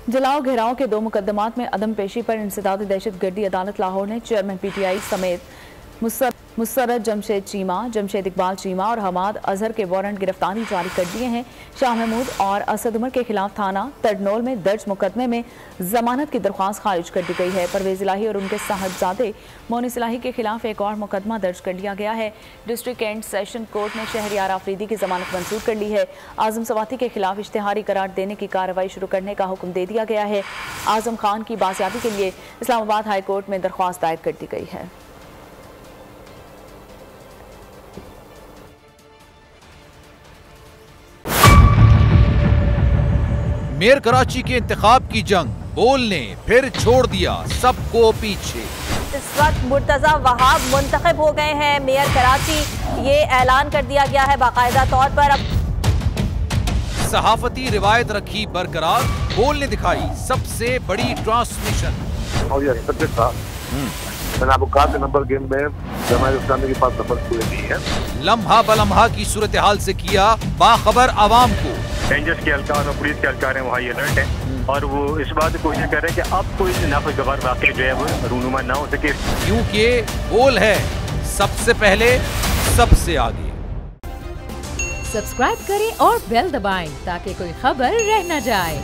जलाओ घेराव के 2 मुकदमात में अदम पेशी पर इंसदाद दहशतगर्दी अदालत लाहौर ने चेयरमैन PTI समेत मुसर्रत जमशेद चीमा, जमशेद इकबाल चीमा और हमाद अजहर के वारंट गिरफ्तारी जारी कर दिए हैं। शाह महमूद और असद उमर के खिलाफ थाना तडनोल में दर्ज मुकदमे में जमानत की दरख्वास्त खारिज कर दी गई है। परवेज इलाही और उनके साहबजादे मोनिस इलाही के खिलाफ एक और मुकदमा दर्ज कर लिया गया है। डिस्ट्रिक्ट एंड सेशन कोर्ट ने शहरियार आफरीदी की जमानत मंजूर कर ली है। आजम सवाती के खिलाफ इश्तिहारी करार देने की कार्रवाई शुरू करने का हुक्म दे दिया गया है। आजम खान की बाजियाबी के लिए इस्लामाबाद हाई कोर्ट में दरख्वास्त दायर कर दी गई है। मेयर कराची के इंतखाब की जंग, बोल ने फिर छोड़ दिया सबको पीछे। इस वक्त मुर्तजा वहाब मुंतखब हो गए हैं मेयर कराची, ये ऐलान कर दिया गया है बाकायदा तौर पर। सहाफती रिवायत रखी बरकरार, बोल ने दिखाई सबसे बड़ी ट्रांसमिशन। मैंने आपको कहा कि नंबर गेम में जमात इस्लामी के पास नंबर पूरे नहीं है। लम्हा बलम्हा की सूरत हाल से किया बाखबर आवाम को। रेंजर्स के एहलकार और पुलिस के एहलकार हैं वहाँ अलर्ट है और वो इस बात की कोशिश कर रहे हैं कि अब कोई नाखुशगवार वाक़या जो है वो रूनुमा ना हो सके, क्योंकि बोल है सबसे पहले सबसे आगे। सब्सक्राइब करें और बेल दबाएं ताकि कोई खबर रह न जाए।